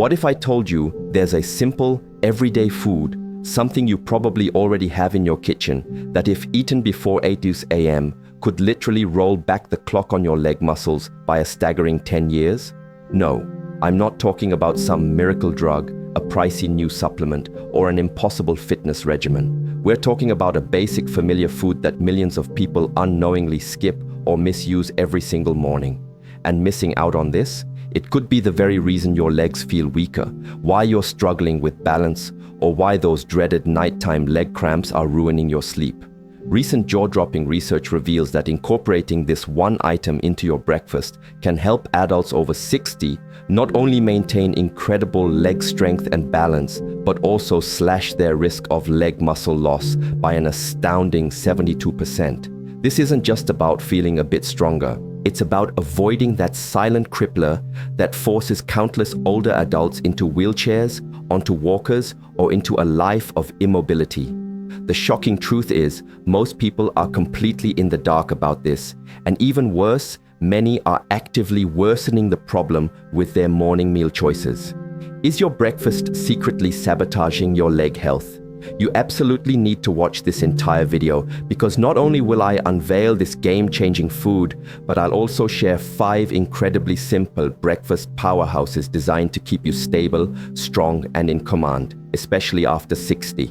What if I told you there's a simple, everyday food, something you probably already have in your kitchen, that if eaten before 8 a.m. could literally roll back the clock on your leg muscles by a staggering 10 years? No, I'm not talking about some miracle drug, a pricey new supplement, or an impossible fitness regimen. We're talking about a basic familiar food that millions of people unknowingly skip or misuse every single morning. And missing out on this, it could be the very reason your legs feel weaker, why you're struggling with balance, or why those dreaded nighttime leg cramps are ruining your sleep. Recent jaw-dropping research reveals that incorporating this one item into your breakfast can help adults over 60 not only maintain incredible leg strength and balance, but also slash their risk of leg muscle loss by an astounding 72%. This isn't just about feeling a bit stronger. It's about avoiding that silent crippler that forces countless older adults into wheelchairs, onto walkers, or into a life of immobility. The shocking truth is, most people are completely in the dark about this, and even worse, many are actively worsening the problem with their morning meal choices. Is your breakfast secretly sabotaging your leg health? You absolutely need to watch this entire video, because not only will I unveil this game-changing food, but I'll also share 5 incredibly simple breakfast powerhouses designed to keep you stable, strong, and in command, especially after 60.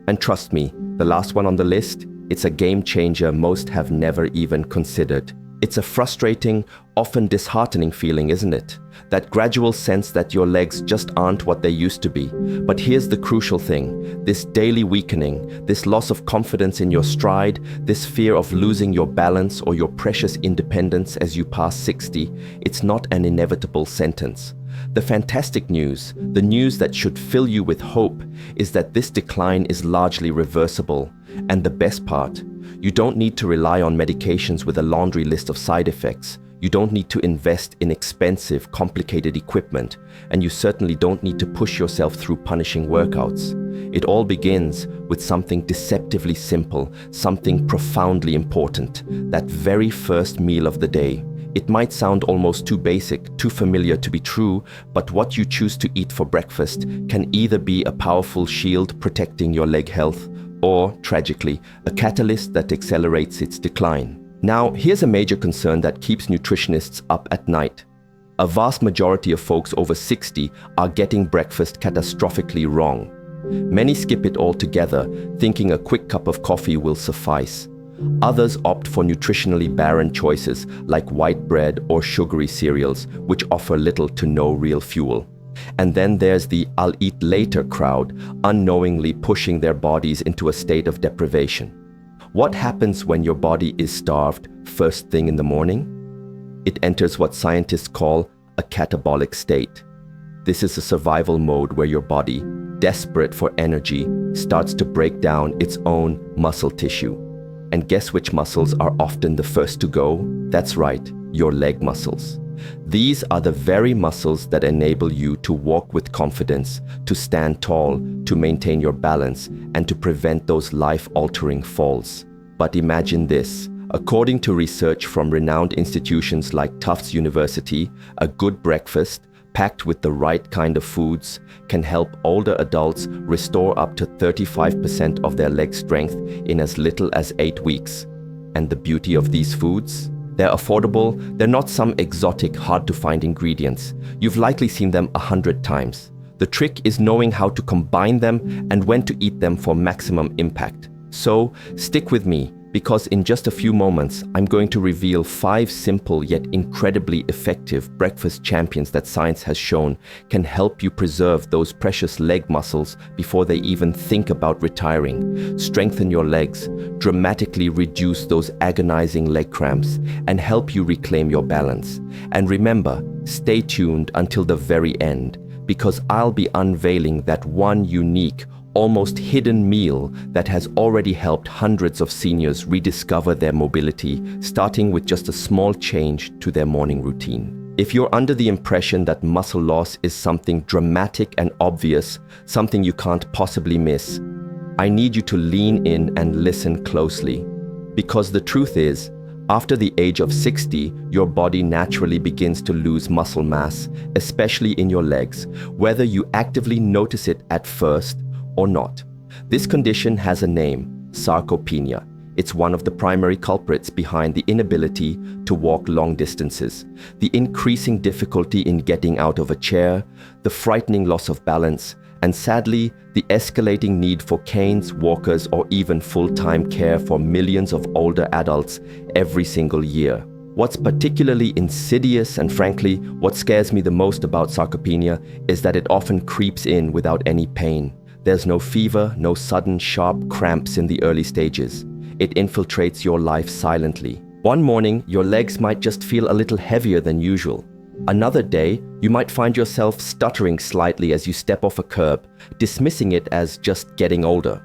And trust me, the last one on the list, it's a game changer most have never even considered. It's a frustrating, often disheartening feeling, isn't it? That gradual sense that your legs just aren't what they used to be. But here's the crucial thing. This daily weakening, this loss of confidence in your stride, this fear of losing your balance or your precious independence as you pass 60, it's not an inevitable sentence. The fantastic news, the news that should fill you with hope, is that this decline is largely reversible. And the best part, you don't need to rely on medications with a laundry list of side effects. You don't need to invest in expensive, complicated equipment, and you certainly don't need to push yourself through punishing workouts. It all begins with something deceptively simple, something profoundly important, that very first meal of the day. It might sound almost too basic, too familiar to be true, but what you choose to eat for breakfast can either be a powerful shield protecting your leg health, or, tragically, a catalyst that accelerates its decline. Now, here's a major concern that keeps nutritionists up at night. A vast majority of folks over 60 are getting breakfast catastrophically wrong. Many skip it altogether, thinking a quick cup of coffee will suffice. Others opt for nutritionally barren choices like white bread or sugary cereals, which offer little to no real fuel. And then there's the "I'll eat later" crowd, unknowingly pushing their bodies into a state of deprivation. What happens when your body is starved first thing in the morning? It enters what scientists call a catabolic state. This is a survival mode where your body, desperate for energy, starts to break down its own muscle tissue. And guess which muscles are often the first to go? That's right, your leg muscles. These are the very muscles that enable you to walk with confidence, to stand tall, to maintain your balance, and to prevent those life-altering falls. But imagine this. According to research from renowned institutions like Tufts University, a good breakfast, packed with the right kind of foods, can help older adults restore up to 35% of their leg strength in as little as 8 weeks. And the beauty of these foods? They're affordable, they're not some exotic, hard-to-find ingredients. You've likely seen them 100 times. The trick is knowing how to combine them and when to eat them for maximum impact. So, stick with me, because in just a few moments, I'm going to reveal 5 simple yet incredibly effective breakfast champions that science has shown can help you preserve those precious leg muscles before they even think about retiring, strengthen your legs, dramatically reduce those agonizing leg cramps, and help you reclaim your balance. And remember, stay tuned until the very end, because I'll be unveiling that one unique, almost hidden meal that has already helped hundreds of seniors rediscover their mobility, starting with just a small change to their morning routine. If you're under the impression that muscle loss is something dramatic and obvious, something you can't possibly miss, I need you to lean in and listen closely. Because the truth is, After the age of 60, your body naturally begins to lose muscle mass, especially in your legs, whether you actively notice it at first or not. This condition has a name: sarcopenia. It's one of the primary culprits behind the inability to walk long distances, the increasing difficulty in getting out of a chair, the frightening loss of balance, and sadly, the escalating need for canes, walkers, or even full-time care for millions of older adults every single year. What's particularly insidious, and frankly, what scares me the most about sarcopenia, is that it often creeps in without any pain. There's no fever, no sudden sharp cramps in the early stages. It infiltrates your life silently. One morning, your legs might just feel a little heavier than usual. Another day, you might find yourself stuttering slightly as you step off a curb, dismissing it as just getting older.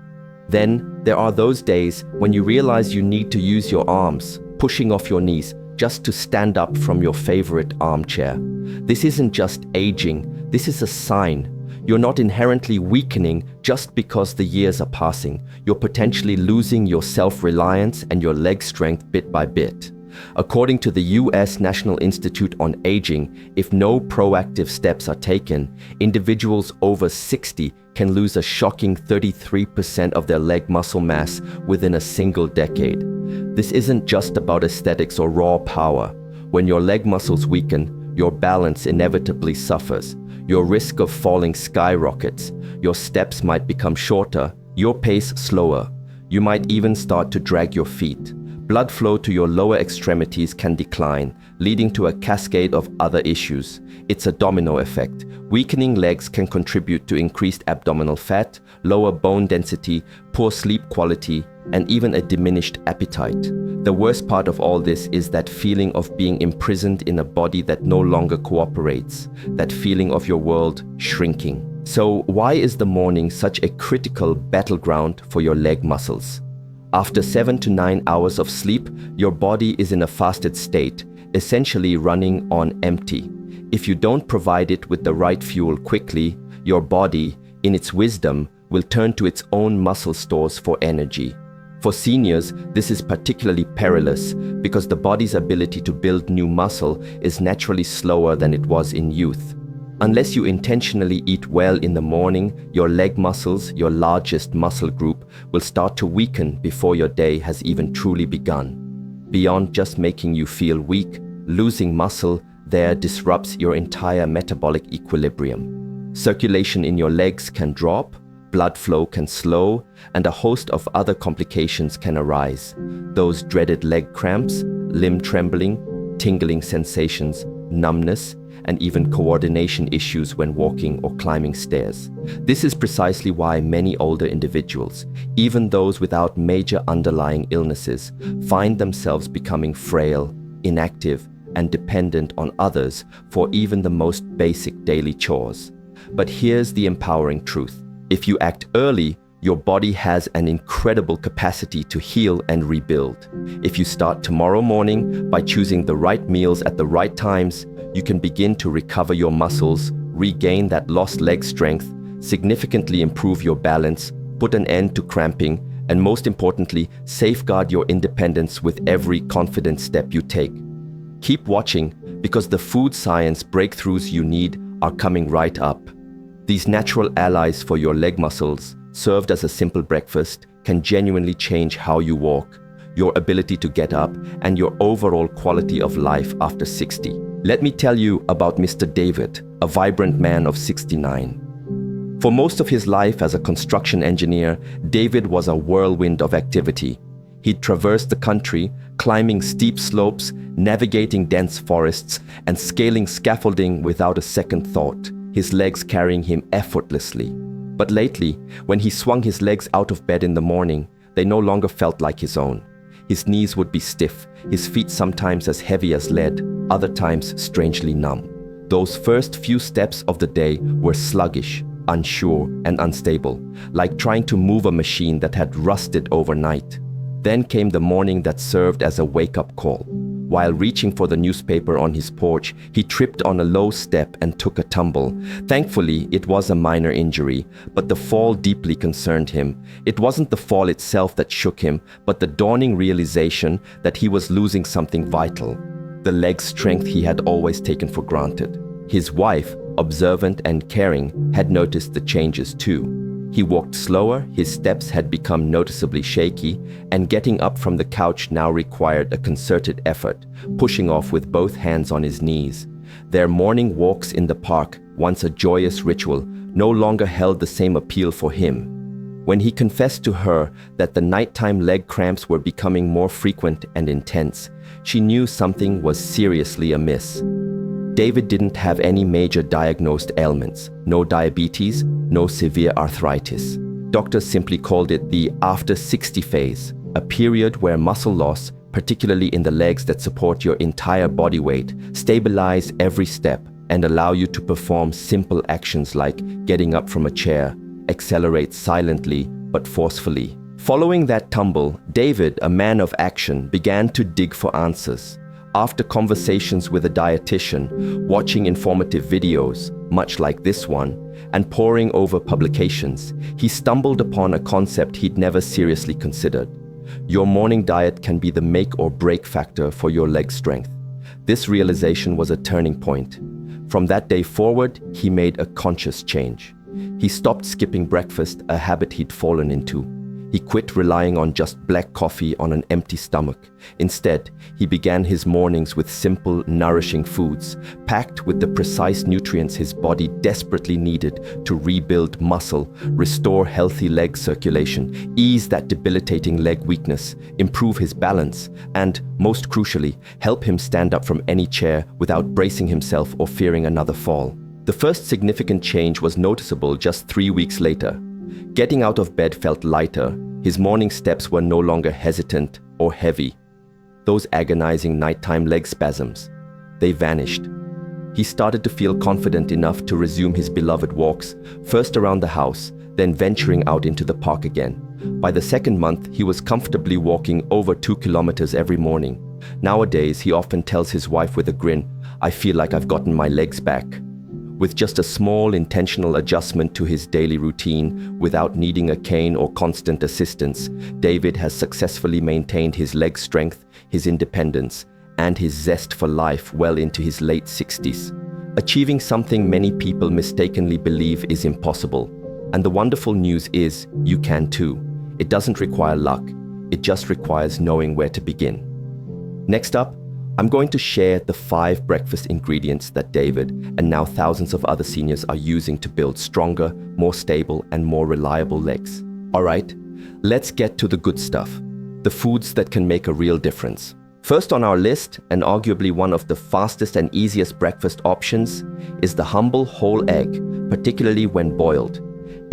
Then, there are those days when you realize you need to use your arms, pushing off your knees, just to stand up from your favorite armchair. This isn't just aging, this is a sign. You're not inherently weakening just because the years are passing. You're potentially losing your self-reliance and your leg strength bit by bit. According to the US National Institute on Aging, if no proactive steps are taken, individuals over 60 can lose a shocking 33% of their leg muscle mass within a single decade. This isn't just about aesthetics or raw power. When your leg muscles weaken, your balance inevitably suffers. Your risk of falling skyrockets. Your steps might become shorter, your pace slower. You might even start to drag your feet. Blood flow to your lower extremities can decline, leading to a cascade of other issues. It's a domino effect. Weakening legs can contribute to increased abdominal fat, lower bone density, poor sleep quality, and even a diminished appetite. The worst part of all this is that feeling of being imprisoned in a body that no longer cooperates, that feeling of your world shrinking. So why is the morning such a critical battleground for your leg muscles? After 7 to 9 hours of sleep, your body is in a fasted state, essentially running on empty. If you don't provide it with the right fuel quickly, your body, in its wisdom, will turn to its own muscle stores for energy. For seniors, this is particularly perilous because the body's ability to build new muscle is naturally slower than it was in youth. Unless you intentionally eat well in the morning, your leg muscles, your largest muscle group, will start to weaken before your day has even truly begun. Beyond just making you feel weak, losing muscle there disrupts your entire metabolic equilibrium. Circulation in your legs can drop, blood flow can slow, and a host of other complications can arise. Those dreaded leg cramps, limb trembling, tingling sensations, numbness, and even coordination issues when walking or climbing stairs. This is precisely why many older individuals, even those without major underlying illnesses, find themselves becoming frail, inactive, and dependent on others for even the most basic daily chores. But here's the empowering truth. If you act early, your body has an incredible capacity to heal and rebuild. If you start tomorrow morning by choosing the right meals at the right times, you can begin to recover your muscles, regain that lost leg strength, significantly improve your balance, put an end to cramping, and most importantly, safeguard your independence with every confident step you take. Keep watching, because the food science breakthroughs you need are coming right up. These natural allies for your leg muscles, served as a simple breakfast, can genuinely change how you walk, your ability to get up, and your overall quality of life after 60. Let me tell you about Mr. David, a vibrant man of 69. For most of his life as a construction engineer, David was a whirlwind of activity. He'd traversed the country, climbing steep slopes, navigating dense forests, and scaling scaffolding without a second thought, his legs carrying him effortlessly. But lately, when he swung his legs out of bed in the morning, they no longer felt like his own. His knees would be stiff, his feet sometimes as heavy as lead, other times strangely numb. Those first few steps of the day were sluggish, unsure, and unstable, like trying to move a machine that had rusted overnight. Then came the morning that served as a wake-up call. While reaching for the newspaper on his porch, he tripped on a low step and took a tumble. Thankfully, it was a minor injury, but the fall deeply concerned him. It wasn't the fall itself that shook him, but the dawning realization that he was losing something vital, the leg strength he had always taken for granted. His wife, observant and caring, had noticed the changes too. He walked slower, his steps had become noticeably shaky, and getting up from the couch now required a concerted effort, pushing off with both hands on his knees. Their morning walks in the park, once a joyous ritual, no longer held the same appeal for him. When he confessed to her that the nighttime leg cramps were becoming more frequent and intense, she knew something was seriously amiss. David didn't have any major diagnosed ailments, no diabetes, no severe arthritis. Doctors simply called it the after 60 phase, a period where muscle loss, particularly in the legs that support your entire body weight, stabilize every step and allow you to perform simple actions like getting up from a chair, accelerate silently but forcefully. Following that tumble, David, a man of action, began to dig for answers. After conversations with a dietitian, watching informative videos, much like this one, and poring over publications, he stumbled upon a concept he'd never seriously considered. Your morning diet can be the make or break factor for your leg strength. This realization was a turning point. From that day forward, he made a conscious change. He stopped skipping breakfast, a habit he'd fallen into. He quit relying on just black coffee on an empty stomach. Instead, he began his mornings with simple, nourishing foods, packed with the precise nutrients his body desperately needed to rebuild muscle, restore healthy leg circulation, ease that debilitating leg weakness, improve his balance, and, most crucially, help him stand up from any chair without bracing himself or fearing another fall. The first significant change was noticeable just 3 weeks later. Getting out of bed felt lighter. His morning steps were no longer hesitant or heavy. Those agonizing nighttime leg spasms, they vanished. He started to feel confident enough to resume his beloved walks, first around the house, then venturing out into the park again. By the second month, he was comfortably walking over 2 kilometers every morning. Nowadays, he often tells his wife with a grin, "I feel like I've gotten my legs back." With just a small intentional adjustment to his daily routine, without needing a cane or constant assistance, David has successfully maintained his leg strength, his independence, and his zest for life well into his late 60s, achieving something many people mistakenly believe is impossible. And the wonderful news is, you can too. It doesn't require luck, it just requires knowing where to begin. Next up, I'm going to share the 5 breakfast ingredients that David and now thousands of other seniors are using to build stronger, more stable, and more reliable legs. All right, let's get to the good stuff, the foods that can make a real difference. First on our list, and arguably one of the fastest and easiest breakfast options, is the humble whole egg, particularly when boiled.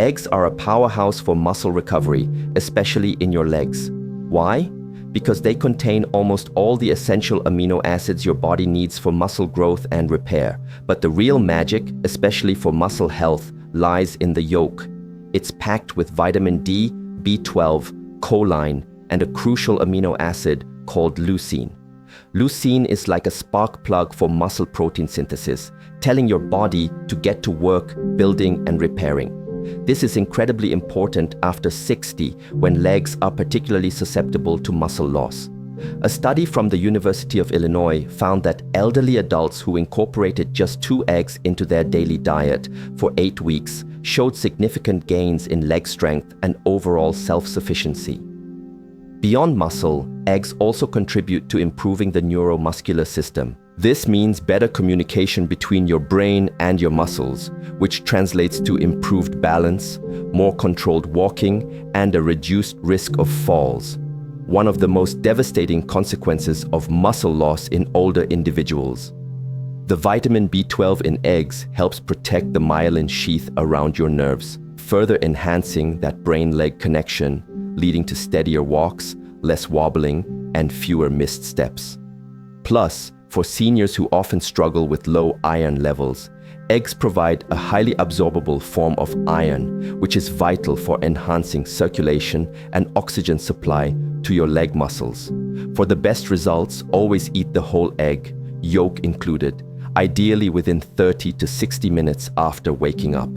Eggs are a powerhouse for muscle recovery, especially in your legs. Why? Because they contain almost all the essential amino acids your body needs for muscle growth and repair. But the real magic, especially for muscle health, lies in the yolk. It's packed with vitamin D, B12, choline, and a crucial amino acid called leucine. Leucine is like a spark plug for muscle protein synthesis, telling your body to get to work building and repairing. This is incredibly important after 60, when legs are particularly susceptible to muscle loss. A study from the University of Illinois found that elderly adults who incorporated just 2 eggs into their daily diet for 8 weeks showed significant gains in leg strength and overall self-sufficiency. Beyond muscle, eggs also contribute to improving the neuromuscular system. This means better communication between your brain and your muscles, which translates to improved balance, more controlled walking, and a reduced risk of falls, one of the most devastating consequences of muscle loss in older individuals. The vitamin B12 in eggs helps protect the myelin sheath around your nerves, further enhancing that brain-leg connection, leading to steadier walks, less wobbling, and fewer missed steps. Plus, for seniors who often struggle with low iron levels, eggs provide a highly absorbable form of iron, which is vital for enhancing circulation and oxygen supply to your leg muscles. For the best results, always eat the whole egg, yolk included, ideally within 30 to 60 minutes after waking up.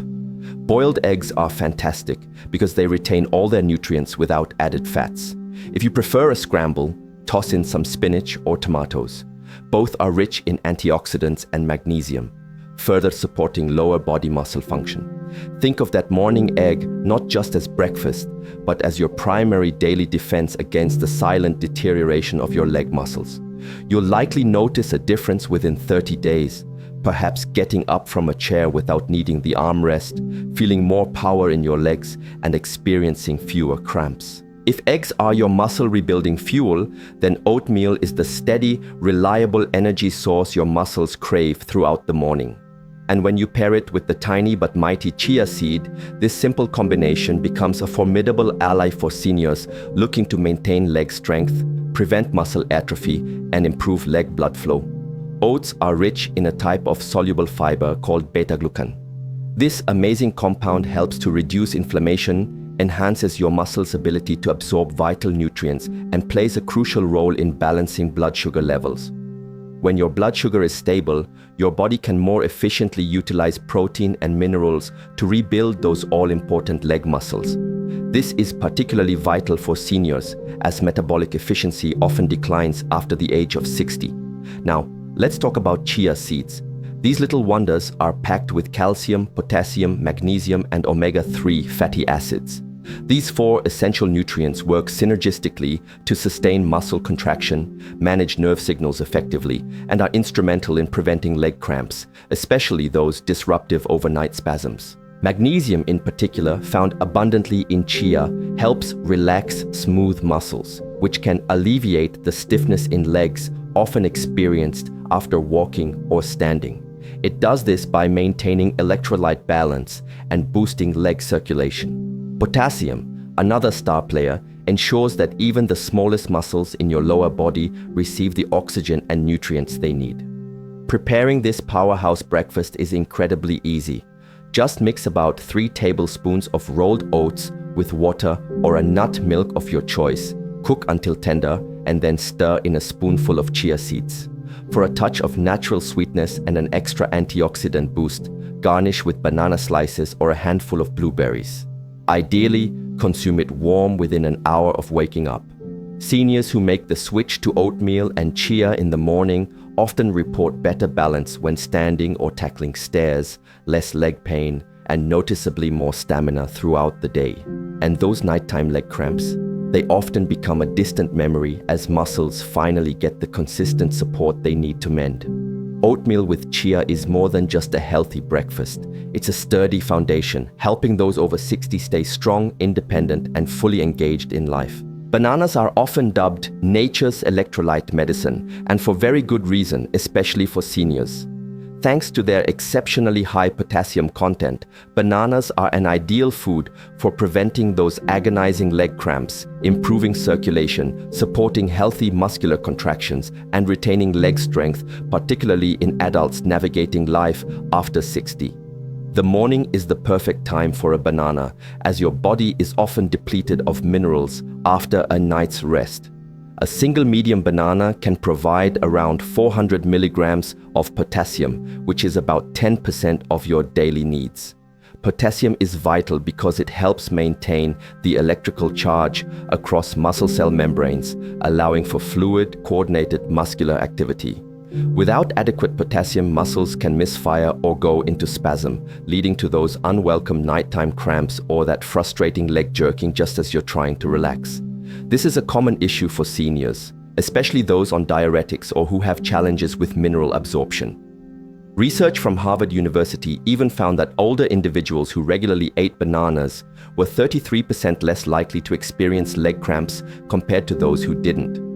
Boiled eggs are fantastic because they retain all their nutrients without added fats. If you prefer a scramble, toss in some spinach or tomatoes. Both are rich in antioxidants and magnesium, further supporting lower body muscle function. Think of that morning egg not just as breakfast, but as your primary daily defense against the silent deterioration of your leg muscles. You'll likely notice a difference within 30 days, perhaps getting up from a chair without needing the armrest, feeling more power in your legs, and experiencing fewer cramps. If eggs are your muscle rebuilding fuel, then oatmeal is the steady, reliable energy source your muscles crave throughout the morning. And when you pair it with the tiny but mighty chia seed, this simple combination becomes a formidable ally for seniors looking to maintain leg strength, prevent muscle atrophy, and improve leg blood flow. Oats are rich in a type of soluble fiber called beta-glucan. This amazing compound helps to reduce inflammation, enhances your muscles' ability to absorb vital nutrients, and plays a crucial role in balancing blood sugar levels. When your blood sugar is stable, your body can more efficiently utilize protein and minerals to rebuild those all-important leg muscles. This is particularly vital for seniors, as metabolic efficiency often declines after the age of 60. Now, let's talk about chia seeds. These little wonders are packed with calcium, potassium, magnesium, and omega-3 fatty acids. These 4 essential nutrients work synergistically to sustain muscle contraction, manage nerve signals effectively, and are instrumental in preventing leg cramps, especially those disruptive overnight spasms. Magnesium in particular, found abundantly in chia, helps relax smooth muscles, which can alleviate the stiffness in legs often experienced after walking or standing. It does this by maintaining electrolyte balance and boosting leg circulation. Potassium, another star player, ensures that even the smallest muscles in your lower body receive the oxygen and nutrients they need. Preparing this powerhouse breakfast is incredibly easy. Just mix about 3 tablespoons of rolled oats with water or a nut milk of your choice. Cook until tender and then stir in a spoonful of chia seeds. For a touch of natural sweetness and an extra antioxidant boost, garnish with banana slices or a handful of blueberries. Ideally, consume it warm within an hour of waking up. Seniors who make the switch to oatmeal and chia in the morning often report better balance when standing or tackling stairs, less leg pain, and noticeably more stamina throughout the day. And those nighttime leg cramps, they often become a distant memory as muscles finally get the consistent support they need to mend. Oatmeal with chia is more than just a healthy breakfast. It's a sturdy foundation, helping those over 60 stay strong, independent, and fully engaged in life. Bananas are often dubbed nature's electrolyte medicine, and for very good reason, especially for seniors. Thanks to their exceptionally high potassium content, bananas are an ideal food for preventing those agonizing leg cramps, improving circulation, supporting healthy muscular contractions, and retaining leg strength, particularly in adults navigating life after 60. The morning is the perfect time for a banana, as your body is often depleted of minerals after a night's rest. A single medium banana can provide around 400 milligrams of potassium, which is about 10% of your daily needs. Potassium is vital because it helps maintain the electrical charge across muscle cell membranes, allowing for fluid, coordinated muscular activity. Without adequate potassium, muscles can misfire or go into spasm, leading to those unwelcome nighttime cramps or that frustrating leg jerking just as you're trying to relax. This is a common issue for seniors, especially those on diuretics or who have challenges with mineral absorption. Research from Harvard University even found that older individuals who regularly ate bananas were 33% less likely to experience leg cramps compared to those who didn't.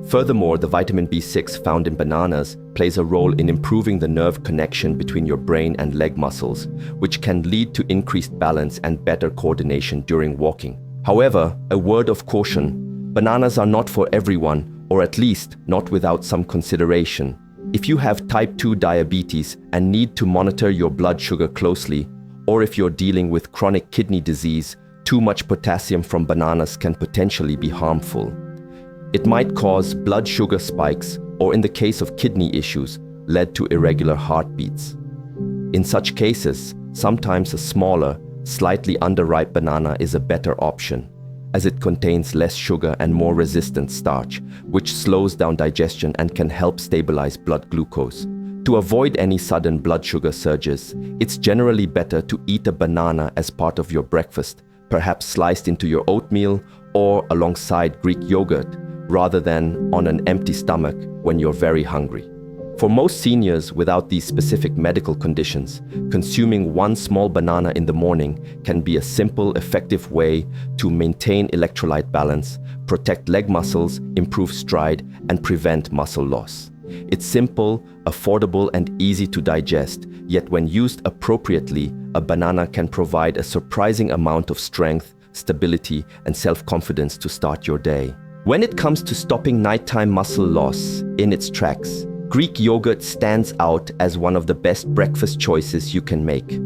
Furthermore, the vitamin B6 found in bananas plays a role in improving the nerve connection between your brain and leg muscles, which can lead to increased balance and better coordination during walking. However, a word of caution: bananas are not for everyone, or at least not without some consideration. If you have type 2 diabetes and need to monitor your blood sugar closely, or if you're dealing with chronic kidney disease, too much potassium from bananas can potentially be harmful. It might cause blood sugar spikes, or in the case of kidney issues, lead to irregular heartbeats. In such cases, sometimes a smaller, slightly underripe banana is a better option, as it contains less sugar and more resistant starch, which slows down digestion and can help stabilize blood glucose. To avoid any sudden blood sugar surges, it's generally better to eat a banana as part of your breakfast, perhaps sliced into your oatmeal or alongside Greek yogurt, rather than on an empty stomach when you're very hungry. For most seniors without these specific medical conditions, consuming one small banana in the morning can be a simple, effective way to maintain electrolyte balance, protect leg muscles, improve stride, and prevent muscle loss. It's simple, affordable, and easy to digest, yet when used appropriately, a banana can provide a surprising amount of strength, stability, and self-confidence to start your day. When it comes to stopping nighttime muscle loss in its tracks, Greek yogurt stands out as one of the best breakfast choices you can make.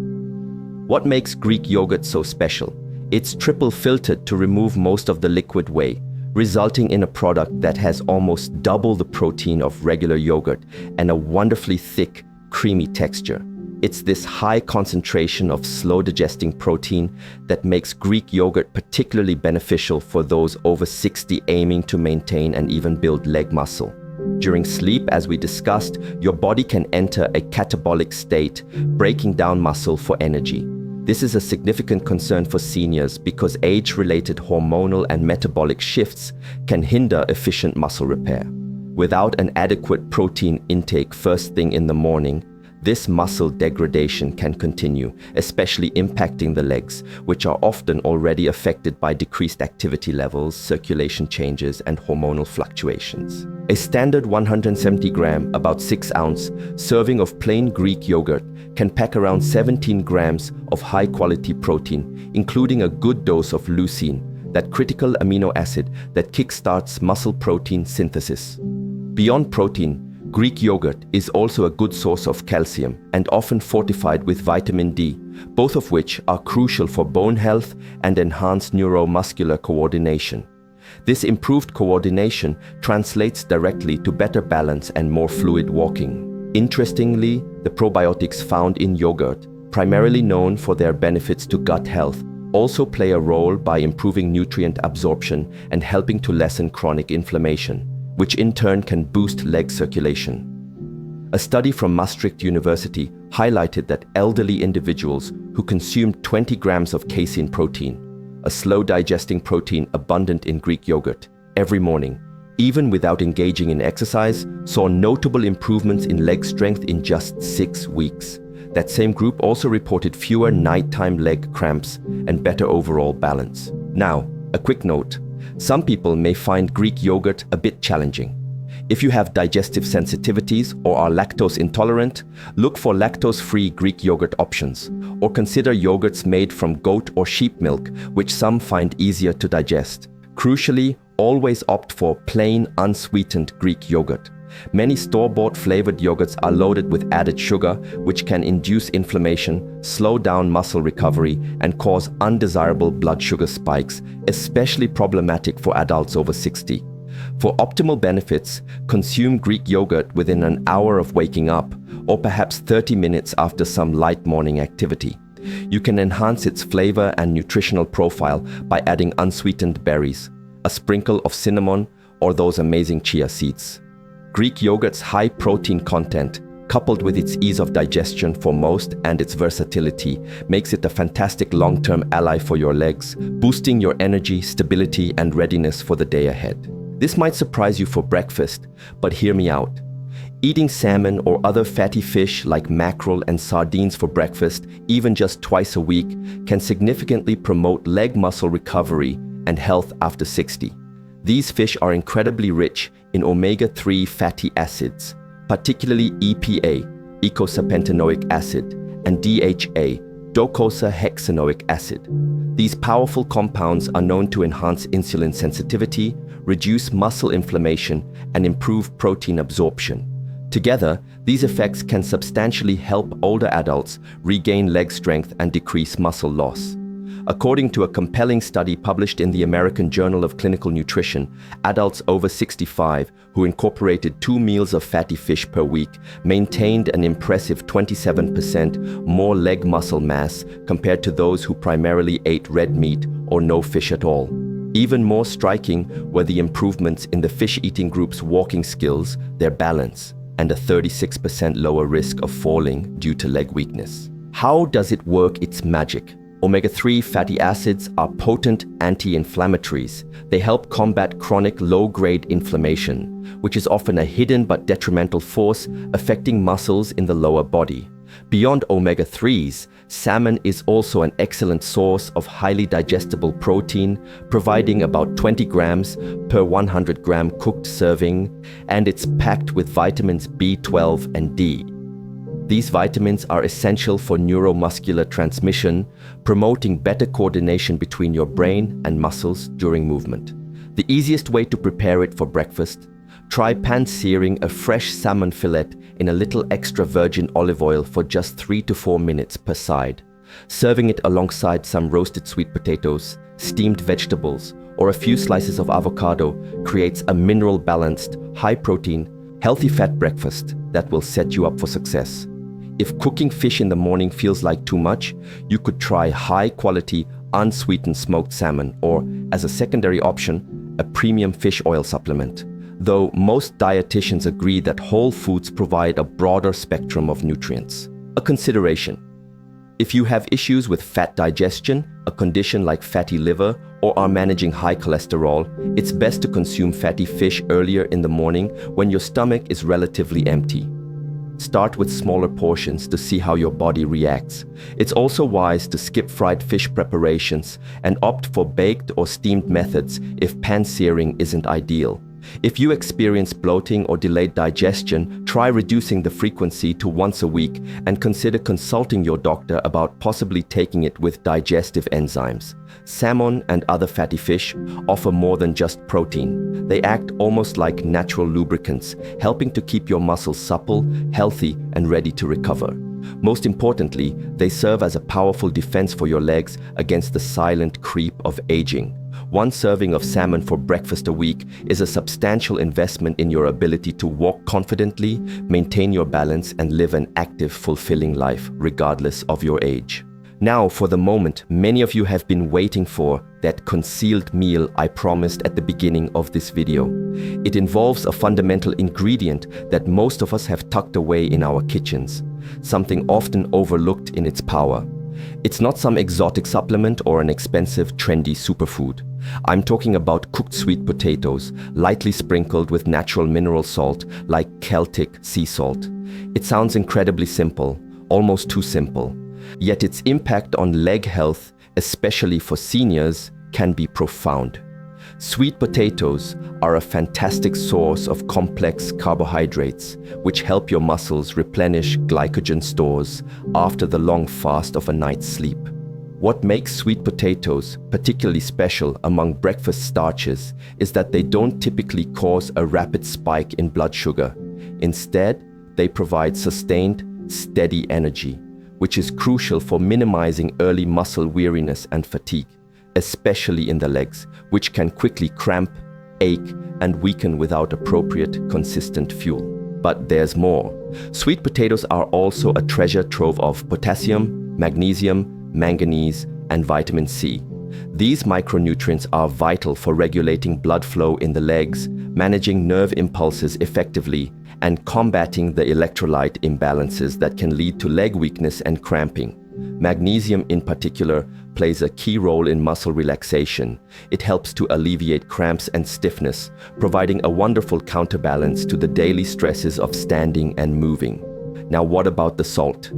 What makes Greek yogurt so special? It's triple filtered to remove most of the liquid whey, resulting in a product that has almost double the protein of regular yogurt and a wonderfully thick, creamy texture. It's this high concentration of slow-digesting protein that makes Greek yogurt particularly beneficial for those over 60 aiming to maintain and even build leg muscle. During sleep, as we discussed, your body can enter a catabolic state, breaking down muscle for energy. This is a significant concern for seniors because age-related hormonal and metabolic shifts can hinder efficient muscle repair. Without an adequate protein intake first thing in the morning, this muscle degradation can continue, especially impacting the legs, which are often already affected by decreased activity levels, circulation changes, and hormonal fluctuations. A standard 170-gram, about 6-ounce, serving of plain Greek yogurt can pack around 17 grams of high-quality protein, including a good dose of leucine, that critical amino acid that kickstarts muscle protein synthesis. Beyond protein, Greek yogurt is also a good source of calcium and often fortified with vitamin D, both of which are crucial for bone health and enhanced neuromuscular coordination. This improved coordination translates directly to better balance and more fluid walking. Interestingly, the probiotics found in yogurt, primarily known for their benefits to gut health, also play a role by improving nutrient absorption and helping to lessen chronic inflammation, which in turn can boost leg circulation. A study from Maastricht University highlighted that elderly individuals who consumed 20 grams of casein protein, a slow-digesting protein abundant in Greek yogurt, every morning, even without engaging in exercise, saw notable improvements in leg strength in just 6 weeks. That same group also reported fewer nighttime leg cramps and better overall balance. Now, a quick note. Some people may find Greek yogurt a bit challenging. If you have digestive sensitivities or are lactose intolerant, look for lactose-free Greek yogurt options, or consider yogurts made from goat or sheep milk, which some find easier to digest. Crucially, always opt for plain, unsweetened Greek yogurt. Many store-bought flavored yogurts are loaded with added sugar, which can induce inflammation, slow down muscle recovery, and cause undesirable blood sugar spikes, especially problematic for adults over 60. For optimal benefits, consume Greek yogurt within an hour of waking up, or perhaps 30 minutes after some light morning activity. You can enhance its flavor and nutritional profile by adding unsweetened berries, a sprinkle of cinnamon, or those amazing chia seeds. Greek yogurt's high protein content, coupled with its ease of digestion for most and its versatility, makes it a fantastic long-term ally for your legs, boosting your energy, stability, and readiness for the day ahead. This might surprise you for breakfast, but hear me out. Eating salmon or other fatty fish like mackerel and sardines for breakfast, even just twice a week, can significantly promote leg muscle recovery and health after 60. These fish are incredibly rich in omega-3 fatty acids, particularly EPA, eicosapentaenoic acid, and DHA, docosahexaenoic acid. These powerful compounds are known to enhance insulin sensitivity, reduce muscle inflammation, and improve protein absorption. Together, these effects can substantially help older adults regain leg strength and decrease muscle loss. According to a compelling study published in the American Journal of Clinical Nutrition, adults over 65 who incorporated 2 meals of fatty fish per week maintained an impressive 27% more leg muscle mass compared to those who primarily ate red meat or no fish at all. Even more striking were the improvements in the fish-eating group's walking skills, their balance, and a 36% lower risk of falling due to leg weakness. How does it work its magic? Omega-3 fatty acids are potent anti-inflammatories. They help combat chronic low-grade inflammation, which is often a hidden but detrimental force affecting muscles in the lower body. Beyond omega-3s, salmon is also an excellent source of highly digestible protein, providing about 20 grams per 100-gram cooked serving, and it's packed with vitamins B12 and D. These vitamins are essential for neuromuscular transmission, promoting better coordination between your brain and muscles during movement. The easiest way to prepare it for breakfast: try pan-searing a fresh salmon fillet in a little extra virgin olive oil for just 3 to 4 minutes per side. Serving it alongside some roasted sweet potatoes, steamed vegetables, or a few slices of avocado creates a mineral-balanced, high-protein, healthy fat breakfast that will set you up for success. If cooking fish in the morning feels like too much, you could try high-quality, unsweetened smoked salmon, or, as a secondary option, a premium fish oil supplement. Though most dietitians agree that whole foods provide a broader spectrum of nutrients. A consideration: if you have issues with fat digestion, a condition like fatty liver, or are managing high cholesterol, it's best to consume fatty fish earlier in the morning when your stomach is relatively empty. Start with smaller portions to see how your body reacts. It's also wise to skip fried fish preparations and opt for baked or steamed methods if pan-searing isn't ideal. If you experience bloating or delayed digestion, try reducing the frequency to once a week and consider consulting your doctor about possibly taking it with digestive enzymes. Salmon and other fatty fish offer more than just protein. They act almost like natural lubricants, helping to keep your muscles supple, healthy, and ready to recover. Most importantly, they serve as a powerful defense for your legs against the silent creep of aging. One serving of salmon for breakfast a week is a substantial investment in your ability to walk confidently, maintain your balance, and live an active, fulfilling life, regardless of your age. Now, for the moment many of you have been waiting for, that concealed meal I promised at the beginning of this video. It involves a fundamental ingredient that most of us have tucked away in our kitchens, something often overlooked in its power. It's not some exotic supplement or an expensive, trendy superfood. I'm talking about cooked sweet potatoes, lightly sprinkled with natural mineral salt like Celtic sea salt. It sounds incredibly simple, almost too simple. Yet its impact on leg health, especially for seniors, can be profound. Sweet potatoes are a fantastic source of complex carbohydrates, which help your muscles replenish glycogen stores after the long fast of a night's sleep. What makes sweet potatoes particularly special among breakfast starches is that they don't typically cause a rapid spike in blood sugar. Instead, they provide sustained, steady energy, which is crucial for minimizing early muscle weariness and fatigue, especially in the legs, which can quickly cramp, ache, and weaken without appropriate, consistent fuel. But there's more. Sweet potatoes are also a treasure trove of potassium, magnesium, manganese, and vitamin C. These micronutrients are vital for regulating blood flow in the legs, managing nerve impulses effectively, and combating the electrolyte imbalances that can lead to leg weakness and cramping. Magnesium in particular plays a key role in muscle relaxation. It helps to alleviate cramps and stiffness, providing a wonderful counterbalance to the daily stresses of standing and moving. Now, what about the salt?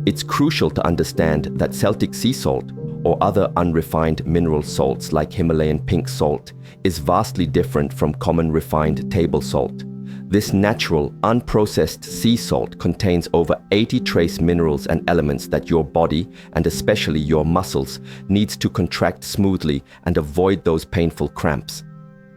It's crucial to understand that Celtic sea salt, or other unrefined mineral salts like Himalayan pink salt, is vastly different from common refined table salt. This natural, unprocessed sea salt contains over 80 trace minerals and elements that your body, and especially your muscles, needs to contract smoothly and avoid those painful cramps.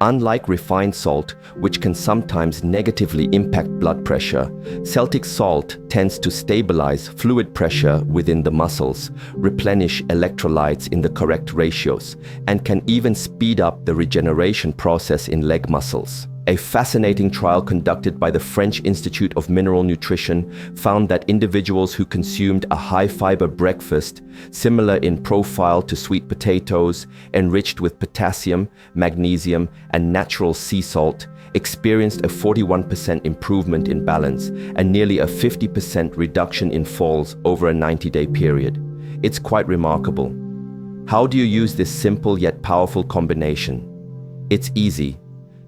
Unlike refined salt, which can sometimes negatively impact blood pressure, Celtic salt tends to stabilize fluid pressure within the muscles, replenish electrolytes in the correct ratios, and can even speed up the regeneration process in leg muscles. A fascinating trial conducted by the French Institute of Mineral Nutrition found that individuals who consumed a high-fiber breakfast, similar in profile to sweet potatoes, enriched with potassium, magnesium, and natural sea salt, experienced a 41% improvement in balance and nearly a 50% reduction in falls over a 90-day period. It's quite remarkable. How do you use this simple yet powerful combination? It's easy.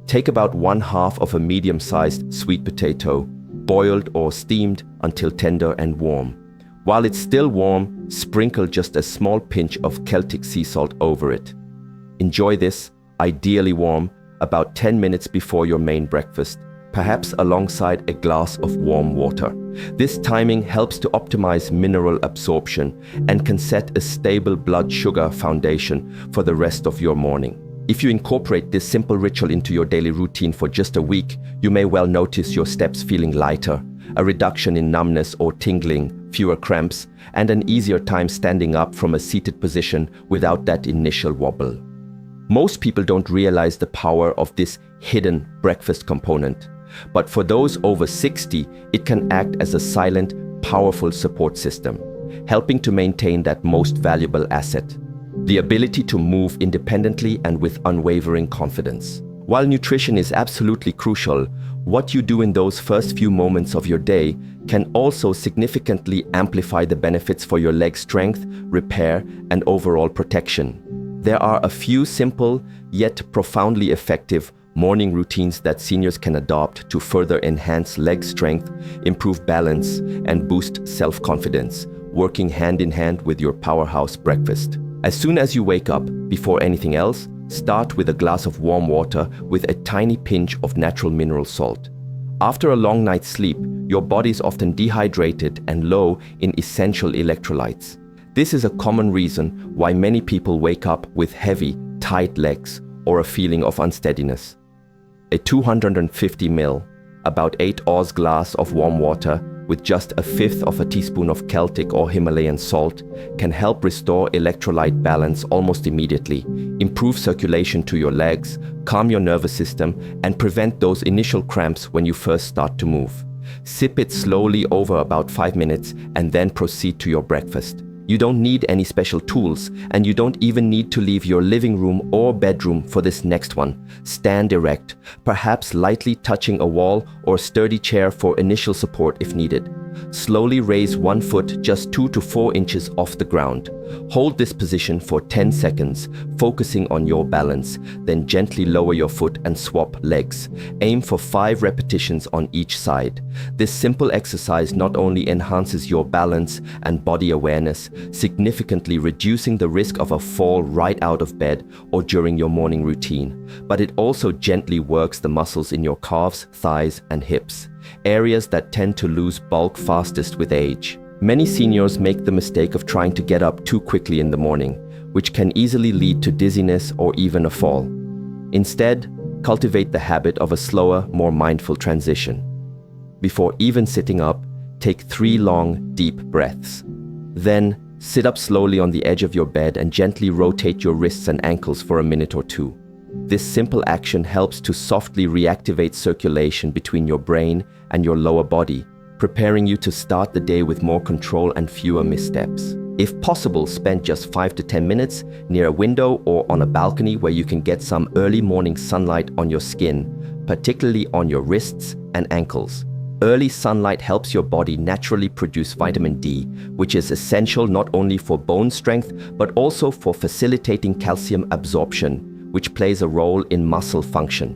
Take about 1/2 of a medium-sized sweet potato, boiled or steamed until tender and warm. While it's still warm, sprinkle just a small pinch of Celtic sea salt over it. Enjoy this, ideally warm, about 10 minutes before your main breakfast, perhaps alongside a glass of warm water. This timing helps to optimize mineral absorption and can set a stable blood sugar foundation for the rest of your morning. If you incorporate this simple ritual into your daily routine for just a week, you may well notice your steps feeling lighter, a reduction in numbness or tingling, fewer cramps, and an easier time standing up from a seated position without that initial wobble. Most people don't realize the power of this hidden breakfast component, but for those over 60, it can act as a silent, powerful support system, helping to maintain that most valuable asset: the ability to move independently and with unwavering confidence. While nutrition is absolutely crucial, what you do in those first few moments of your day can also significantly amplify the benefits for your leg strength, repair, and overall protection. There are a few simple yet profoundly effective morning routines that seniors can adopt to further enhance leg strength, improve balance, and boost self-confidence, working hand in hand with your powerhouse breakfast. As soon as you wake up, before anything else, start with a glass of warm water with a tiny pinch of natural mineral salt. After a long night's sleep, your body is often dehydrated and low in essential electrolytes. This is a common reason why many people wake up with heavy, tight legs or a feeling of unsteadiness. A 250 ml, about 8 oz glass of warm water with just 1/5 of a teaspoon of Celtic or Himalayan salt can help restore electrolyte balance almost immediately, improve circulation to your legs, calm your nervous system, and prevent those initial cramps when you first start to move. Sip it slowly over about 5 minutes and then proceed to your breakfast. You don't need any special tools, and you don't even need to leave your living room or bedroom for this next one. Stand erect, perhaps lightly touching a wall or sturdy chair for initial support if needed. Slowly raise one foot just 2 to 4 inches off the ground. Hold this position for 10 seconds, focusing on your balance, then gently lower your foot and swap legs. Aim for 5 repetitions on each side. This simple exercise not only enhances your balance and body awareness, significantly reducing the risk of a fall right out of bed or during your morning routine, but it also gently works the muscles in your calves, thighs, and hips, areas that tend to lose bulk fastest with age. Many seniors make the mistake of trying to get up too quickly in the morning, which can easily lead to dizziness or even a fall. Instead, cultivate the habit of a slower, more mindful transition. Before even sitting up, take 3 long, deep breaths. Then, sit up slowly on the edge of your bed and gently rotate your wrists and ankles for a minute or 2. This simple action helps to softly reactivate circulation between your brain and your lower body, preparing you to start the day with more control and fewer missteps. If possible, spend just 5 to 10 minutes near a window or on a balcony where you can get some early morning sunlight on your skin, particularly on your wrists and ankles. Early sunlight helps your body naturally produce vitamin D, which is essential not only for bone strength, but also for facilitating calcium absorption, which plays a role in muscle function.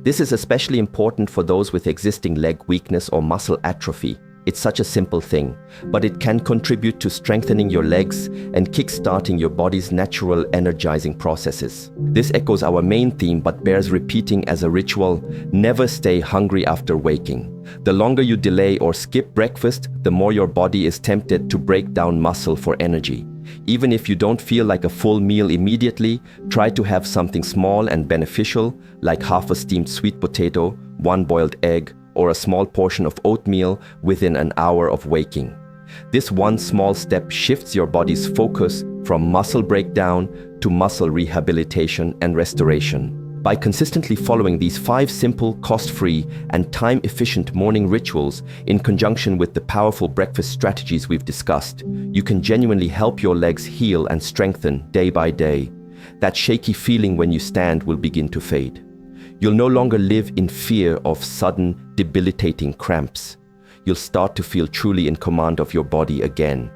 This is especially important for those with existing leg weakness or muscle atrophy. It's such a simple thing, but it can contribute to strengthening your legs and kick-starting your body's natural energizing processes. This echoes our main theme but bears repeating as a ritual: never stay hungry after waking. The longer you delay or skip breakfast, the more your body is tempted to break down muscle for energy. Even if you don't feel like a full meal immediately, try to have something small and beneficial, like half a steamed sweet potato, one boiled egg, or a small portion of oatmeal within an hour of waking. This one small step shifts your body's focus from muscle breakdown to muscle rehabilitation and restoration. By consistently following these 5 simple, cost-free, and time-efficient morning rituals in conjunction with the powerful breakfast strategies we've discussed, you can genuinely help your legs heal and strengthen day by day. That shaky feeling when you stand will begin to fade. You'll no longer live in fear of sudden, debilitating cramps. You'll start to feel truly in command of your body again,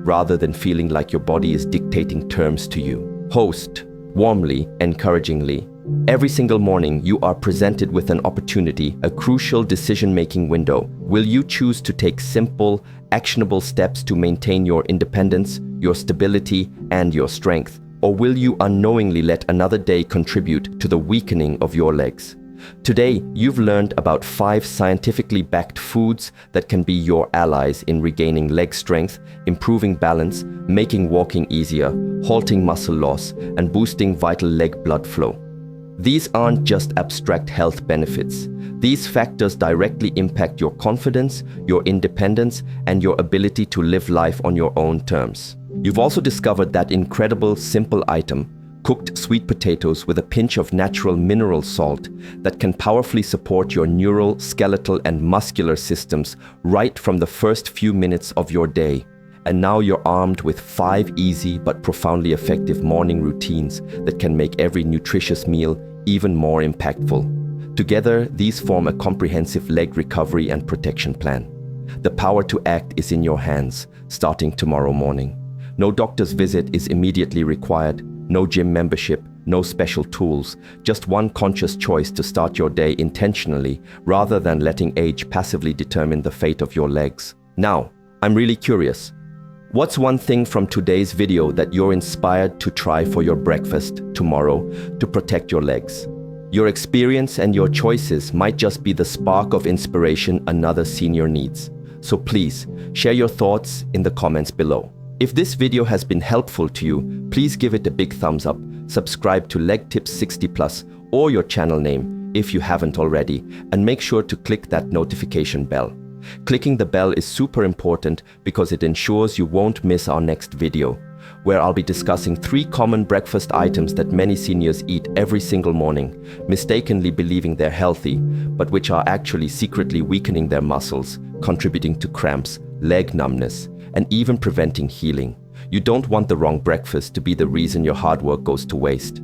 rather than feeling like your body is dictating terms to you. Host, warmly, encouragingly. Every single morning, you are presented with an opportunity, a crucial decision-making window. Will you choose to take simple, actionable steps to maintain your independence, your stability, and your strength? Or will you unknowingly let another day contribute to the weakening of your legs? Today, you've learned about 5 scientifically backed foods that can be your allies in regaining leg strength, improving balance, making walking easier, halting muscle loss, and boosting vital leg blood flow. These aren't just abstract health benefits. These factors directly impact your confidence, your independence, and your ability to live life on your own terms. You've also discovered that incredible, simple item, cooked sweet potatoes with a pinch of natural mineral salt that can powerfully support your neural, skeletal, and muscular systems right from the first few minutes of your day. And now you're armed with 5 easy but profoundly effective morning routines that can make every nutritious meal even more impactful. Together, these form a comprehensive leg recovery and protection plan. The power to act is in your hands, starting tomorrow morning. No doctor's visit is immediately required, no gym membership, no special tools, just one conscious choice to start your day intentionally rather than letting age passively determine the fate of your legs. Now, I'm really curious. What's one thing from today's video that you're inspired to try for your breakfast tomorrow to protect your legs? Your experience and your choices might just be the spark of inspiration another senior needs. So please, share your thoughts in the comments below. If this video has been helpful to you, please give it a big thumbs up, subscribe to Leg Tips 60+ or your channel name if you haven't already, and make sure to click that notification bell. Clicking the bell is super important because it ensures you won't miss our next video, where I'll be discussing 3 common breakfast items that many seniors eat every single morning, mistakenly believing they're healthy, but which are actually secretly weakening their muscles, contributing to cramps, leg numbness, and even preventing healing. You don't want the wrong breakfast to be the reason your hard work goes to waste.